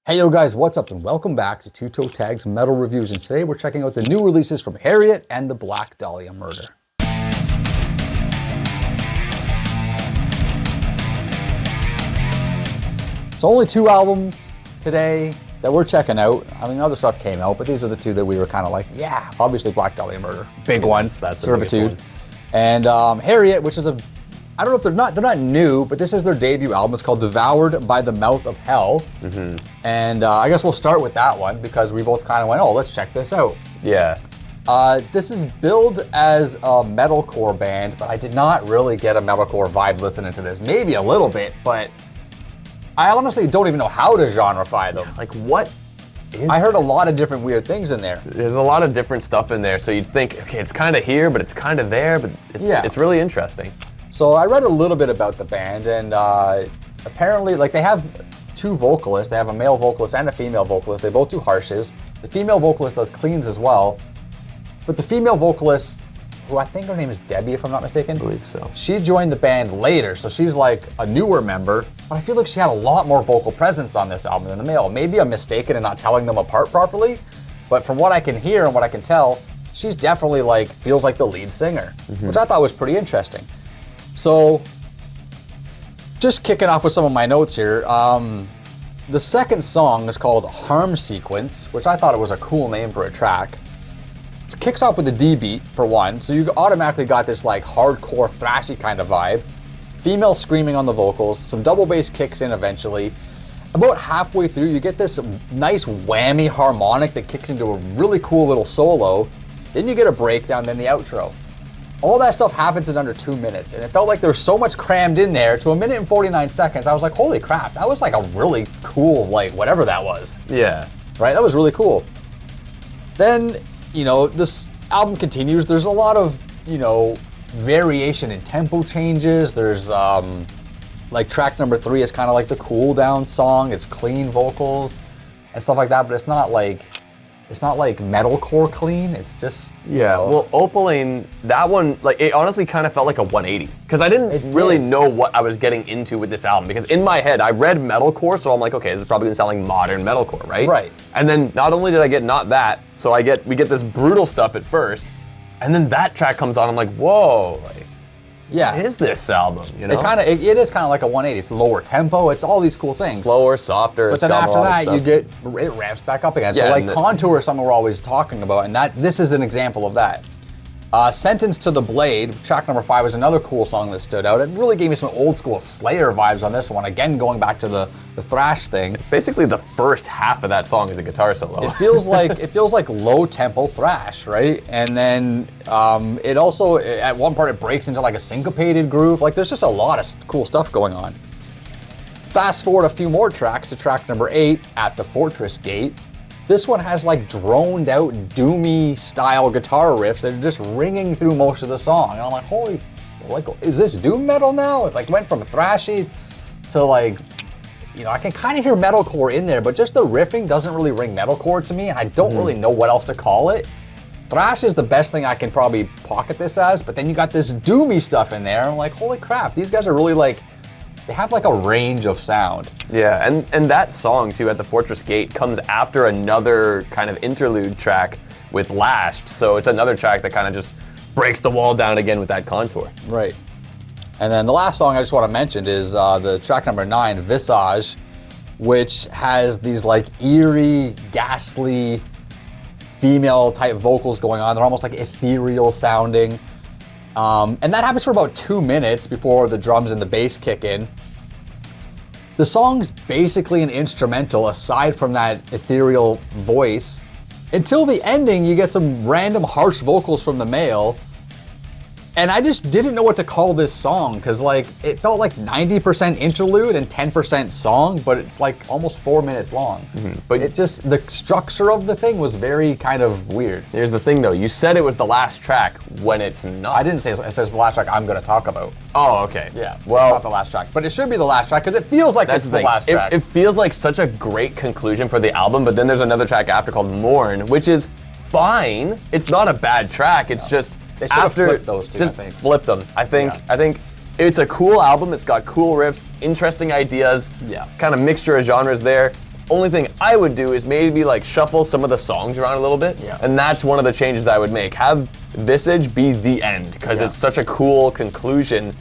Hey yo guys, what's up and welcome back to Toe Tags Metal Reviews, and today we're checking out the new releases from Heriot and the Black Dahlia Murder. So only two albums today that we're checking out. I mean, other stuff came out, but these are the two that we were kind of like, yeah, obviously Black Dahlia Murder, big ones, that's Servitude. And Heriot, which is I don't know if they're not new, but this is their debut album. It's called Devoured by the Mouth of Hell. And I guess we'll start with that one because we both kind of went, oh, let's check this out. Yeah. This is billed as a metalcore band, but I did not really get a metalcore vibe listening to this. Maybe a little bit, but I honestly don't even know how to genreify them. Like, what is I heard a lot of different weird things in there. There's a lot of different stuff in there, so you'd think, okay, it's kind of here, but it's kind of there, but it's really interesting. So I read a little bit about the band, and apparently, like, they have two vocalists. They have a male vocalist and a female vocalist. They both do harshes. The female vocalist does cleans as well. But the female vocalist, who I think her name is Debbie, if I'm not mistaken. I believe so. She joined the band later, so she's like a newer member. But I feel like she had a lot more vocal presence on this album than the male. Maybe I'm mistaken in not telling them apart properly, but from what I can hear and what I can tell, she's definitely feels like the lead singer, which I thought was pretty interesting. So, just kicking off with some of my notes here, the second song is called Harm Sequence, which I thought it was a cool name for a track. It kicks off with a D beat, for one, so you automatically got this hardcore, thrashy kind of vibe. Female screaming on the vocals, some double bass kicks in eventually. About halfway through, you get this nice whammy harmonic that kicks into a really cool little solo. Then you get a breakdown, then the outro. All that stuff happens in under 2 minutes, and it felt like there was so much crammed in there to 1 minute and 49 seconds. I was like, holy crap, that was a really cool, whatever that was. Yeah. Right, that was really cool. Then, this album continues. There's a lot of, variation in tempo changes. There's, track number 3 is kind of like the cool down song. It's clean vocals and stuff like that, but it's not like metalcore clean. It's just Well, Opaline, that one, it honestly kind of felt like a 180 because I didn't really know what I was getting into with this album, because in my head I read metalcore, so I'm like, okay, this is probably gonna sound like modern metalcore, right? Right. And then not only did I get not that, so we get this brutal stuff at first, and then that track comes on. I'm like, whoa, yeah. What is this album? It is kind of like a 180. It's lower tempo. It's all these cool things. Slower, softer. But then after that, it ramps back up again. Yeah, so Contour is something we're always talking about, and this is an example of that. Sentence to the Blade, track number 5, is another cool song that stood out. It really gave me some old school Slayer vibes on this one. Again, going back to the thrash thing. Basically, the first half of that song is a guitar solo. It feels like low tempo thrash, right? And then it also, at one part, it breaks into a syncopated groove. There's just a lot of cool stuff going on. Fast forward a few more tracks to track number 8, At the Fortress Gate. This one has droned out, doomy style guitar riffs that are just ringing through most of the song. And I'm like, holy, is this doom metal now? It went from thrashy to I can kind of hear metalcore in there, but just the riffing doesn't really ring metalcore to me, and I don't really know what else to call it. Thrash is the best thing I can probably pocket this as, but then you got this doomy stuff in there, and I'm like, holy crap, these guys are really they have a range of sound. Yeah, and that song too, At the Fortress Gate, comes after another kind of interlude track with Lashed, so it's another track that kind of just breaks the wall down again with that contour. Right. And then the last song I just want to mention is the track number 9, Visage, which has these eerie, ghastly, female type vocals going on. They're almost ethereal sounding. And that happens for about 2 minutes before the drums and the bass kick in. The song's basically an instrumental aside from that ethereal voice. Until the ending, you get some random harsh vocals from the male. And I just didn't know what to call this song, because it felt 90% interlude and 10% song, but it's almost 4 minutes long. But the structure of the thing was very kind of weird. Here's the thing though, you said it was the last track when it's not. I didn't say it says the last track I'm going to talk about. Oh, okay. Yeah, well, it's not the last track, but it should be the last track because it feels like it's the last track. It feels like such a great conclusion for the album, but then there's another track after called Mourn, which is fine. It's not a bad track, it's just they should have flipped those two, just I think. Flip them. I think it's a cool album. It's got cool riffs, interesting ideas, kind of mixture of genres there. only thing I would do is maybe like shuffle some of the songs around a little bit. Yeah. And that's one of the changes I would make. Have Visage be the end, because it's such a cool conclusion.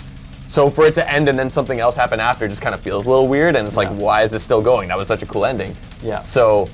So for it to end and then something else happen after just kind of feels a little weird, and it's like, why is this still going? That was such a cool ending. Yeah. So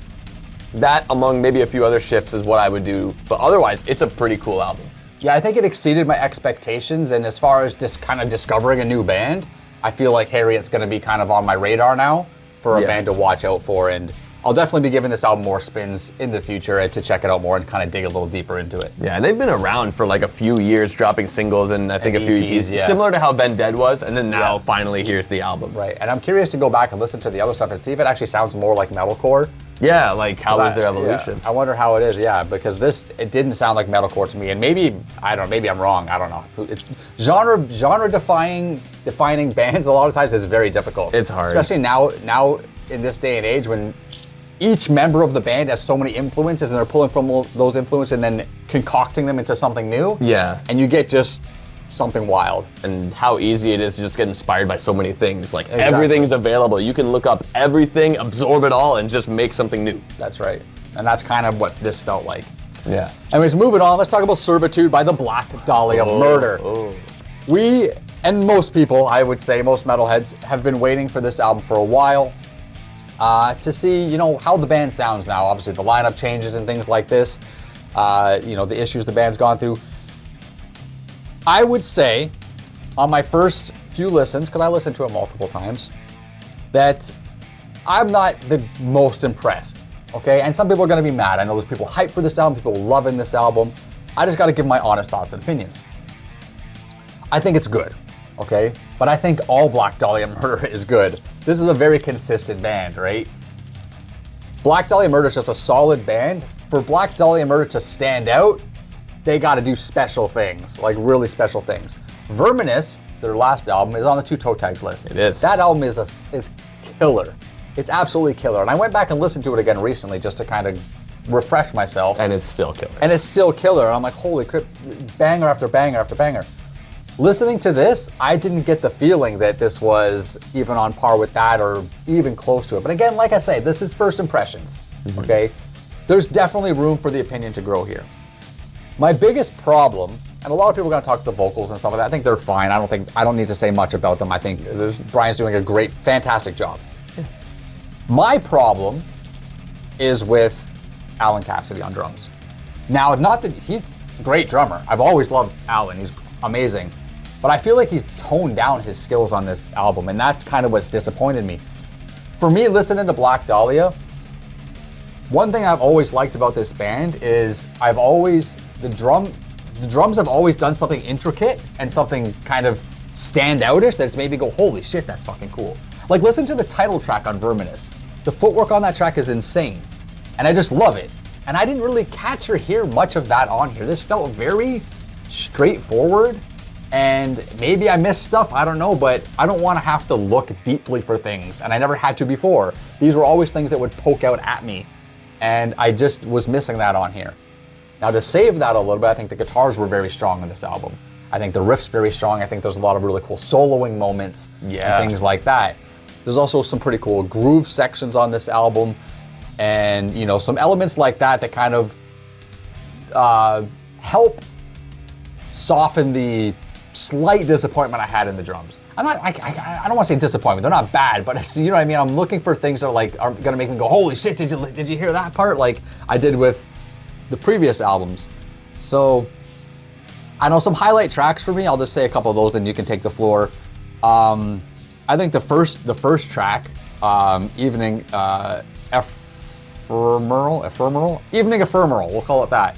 that, among maybe a few other shifts, is what I would do. But otherwise, it's a pretty cool album. Yeah, I think it exceeded my expectations, and as far as just kind of discovering a new band, I feel like Harriet's going to be kind of on my radar now for a band to watch out for, and I'll definitely be giving this album more spins in the future and to check it out more and kind of dig a little deeper into it. Yeah, and they've been around for like a few years, dropping singles and I think a few EPs, similar to how Ben Dead was, and then now finally here's the album. Right, and I'm curious to go back and listen to the other stuff and see if it actually sounds more like metalcore. Yeah, like how was their evolution? Yeah, I wonder how it is, because it didn't sound like metalcore to me, and maybe, I don't know, maybe I'm wrong, I don't know. It's genre defining bands a lot of times is very difficult. It's hard. Especially now in this day and age when each member of the band has so many influences and they're pulling from those influences and then concocting them into something new. Yeah. And you get just something wild. And how easy it is to just get inspired by so many things. Like everything's available. You can look up everything, absorb it all, and just make something new. That's right. And that's kind of what this felt like. Yeah. Anyways, moving on, let's talk about Servitude by the Black Dahlia Murder. We, and most people, I would say, most metalheads, have been waiting for this album for a while. To see, how the band sounds now. Obviously, the lineup changes and things like this. The issues the band's gone through. I would say, on my first few listens, because I listened to it multiple times, that I'm not the most impressed, okay? And some people are going to be mad. I know there's people hyped for this album, people loving this album. I just got to give my honest thoughts and opinions. I think it's good, okay? But I think all Black Dahlia Murder is good. This is a very consistent band, right? Black Dahlia Murder is just a solid band. For Black Dahlia Murder to stand out, they got to do special things, like really special things. Verminous, their last album, is on the 2 Toe Tags list. It is. That album is killer. It's absolutely killer. And I went back and listened to it again recently just to kind of refresh myself. And it's still killer. And it's still killer. And I'm like, holy crap, banger after banger after banger. Listening to this, I didn't get the feeling that this was even on par with that or even close to it. But again, like I say, this is first impressions, okay? There's definitely room for the opinion to grow here. My biggest problem, and a lot of people are going to talk the vocals and stuff like that. I think they're fine. I don't need to say much about them. I think Brian's doing a fantastic job. My problem is with Alan Cassidy on drums. Now, not that he's a great drummer. I've always loved Alan. He's amazing. But I feel like he's toned down his skills on this album, and that's kind of what's disappointed me. For me, listening to Black Dahlia, one thing I've always liked about this band is the drums have always done something intricate and something kind of standoutish that's made me go, holy shit, that's fucking cool. Like, listen to the title track on Verminous. The footwork on that track is insane, and I just love it. And I didn't really catch or hear much of that on here. This felt very straightforward, and maybe I missed stuff, I don't know, but I don't want to have to look deeply for things, and I never had to before. These were always things that would poke out at me, and I just was missing that on here. Now, to save that a little bit, I think the guitars were very strong on this album. I think the riff's very strong. I think there's a lot of really cool soloing moments and things like that. There's also some pretty cool groove sections on this album, and some elements like that that kind of help soften the slight disappointment I had in the drums. I don't want to say disappointment. They're not bad, but you know what I mean. I'm looking for things that are gonna make me go, holy shit! Did you hear that part? Like I did with the previous albums. So I know some highlight tracks for me. I'll just say a couple of those, then you can take the floor. I think the first track, Evening Ephemeral, we'll call it that.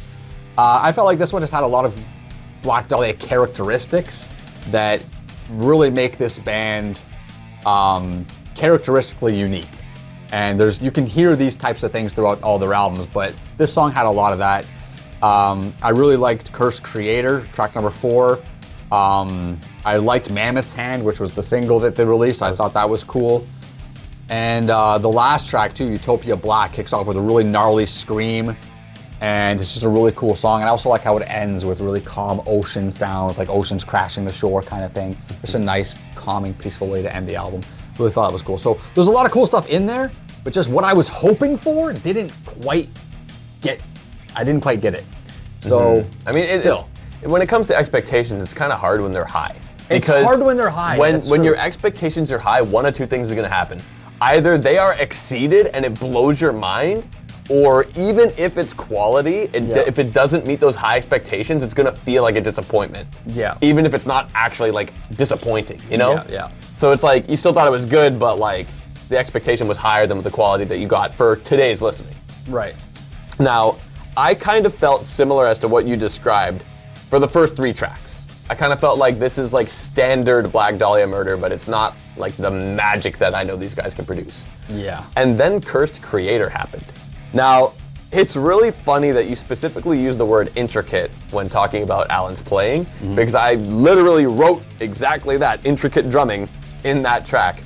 I felt like this one just had a lot of Black Dahlia characteristics that really make this band characteristically unique. And you can hear these types of things throughout all their albums, but this song had a lot of that. I really liked Cursed Creator, track number 4. I liked Mammoth's Hand, which was the single that they released. I thought that was cool. And the last track too, Utopia Black, kicks off with a really gnarly scream. And it's just a really cool song. And I also like how it ends with really calm ocean sounds, like oceans crashing the shore kind of thing. Just a nice, calming, peaceful way to end the album. Really thought it was cool. So there's a lot of cool stuff in there, but just what I was hoping for didn't quite get. I didn't quite get it. So I mean, still, when it comes to expectations, it's kind of hard when they're high. it's hard when they're high. When your expectations are high, one of two things is going to happen. Either they are exceeded and it blows your mind, or even if it's quality, if it doesn't meet those high expectations, it's going to feel like a disappointment. Yeah. Even if it's not actually like disappointing, you know? Yeah. So it's like you still thought it was good, but like the expectation was higher than the quality that you got for today's listening. Right. Now, I kind of felt similar as to what you described for the first 3 tracks. I kind of felt like this is like standard Black Dahlia Murder, but it's not like the magic that I know these guys can produce. Yeah. And then Cursed Creator happened. Now, it's really funny that you specifically use the word intricate when talking about Alan's playing, because I literally wrote exactly that, intricate drumming, in that track.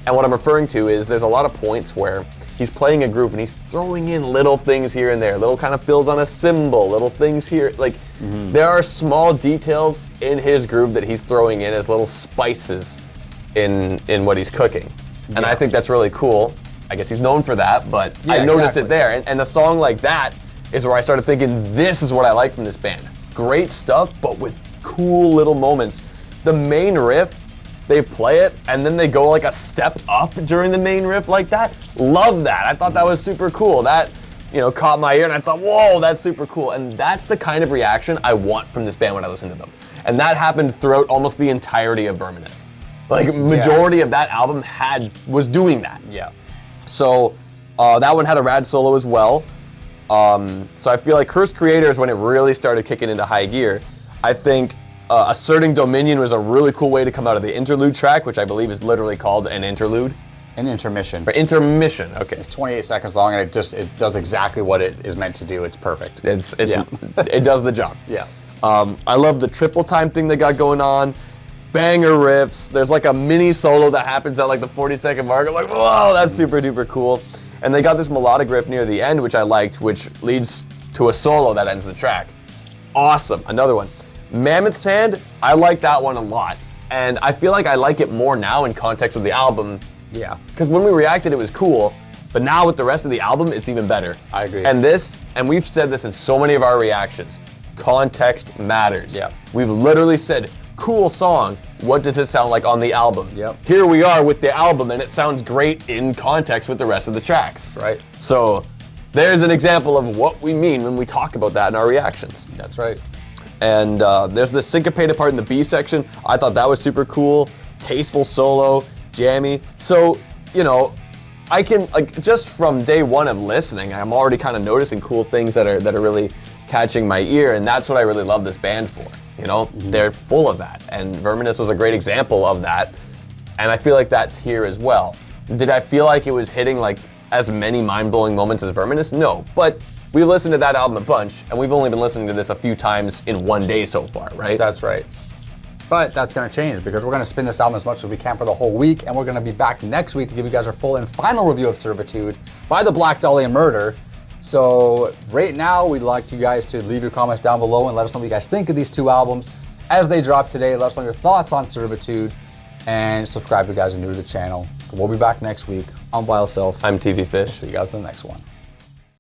And what I'm referring to is there's a lot of points where he's playing a groove and he's throwing in little things here and there, little kind of fills on a cymbal, little things here. Like, there are small details in his groove that he's throwing in as little spices in what he's cooking. And I think that's really cool. I guess he's known for that, but I noticed it there. And a song like that is where I started thinking, this is what I like from this band. Great stuff, but with cool little moments. The main riff, they play it, and then they go like a step up during the main riff like that. Love that. I thought that was super cool. That, caught my ear, and I thought, whoa, that's super cool. And that's the kind of reaction I want from this band when I listen to them. And that happened throughout almost the entirety of Verminous. Like, majority of that album was doing that. Yeah. So that one had a rad solo as well. So I feel like Cursed Creator is when it really started kicking into high gear. I think Asserting Dominion was a really cool way to come out of the interlude track, which I believe is literally called an interlude. An intermission. But intermission, okay. It's 28 seconds long, and it does exactly what it is meant to do. It's perfect. It does the job. Yeah. I love the triple time thing they got going on. Banger riffs. There's like a mini solo that happens at like the 40-second mark. I'm like, whoa, that's super duper cool. And they got this melodic riff near the end, which I liked, which leads to a solo that ends the track. Awesome. Another one. Mammoth's Hand, I like that one a lot. And I feel like I like it more now in context of the album. Yeah. Because when we reacted, it was cool. But now with the rest of the album, it's even better. I agree. And we've said this in so many of our reactions, context matters. Yeah. We've literally said, cool song, what does it sound like on the album? Yep. Here we are with the album, and it sounds great in context with the rest of the tracks. Right. So there's an example of what we mean when we talk about that in our reactions. That's right. And there's the syncopated part in the B section. I thought that was super cool. Tasteful solo, jammy. So, I can, like, just from day one of listening, I'm already kind of noticing cool things that are really catching my ear, and that's what I really love this band for. They're full of that, and Verminous was a great example of that, and I feel like that's here as well. Did I feel like it was hitting like as many mind-blowing moments as Verminous? No, but we've listened to that album a bunch, and we've only been listening to this a few times in one day so far, right? That's right. But that's going to change, because we're going to spin this album as much as we can for the whole week, and we're going to be back next week to give you guys our full and final review of Servitude by the Black Dahlia Murder. So right now, we'd like you guys to leave your comments down below and let us know what you guys think of these 2 albums as they drop today. Let us know your thoughts on Servitude, and subscribe if you guys are new to the channel. We'll be back next week. I'm Wild Self. I'm TV Fish. See you guys in the next one.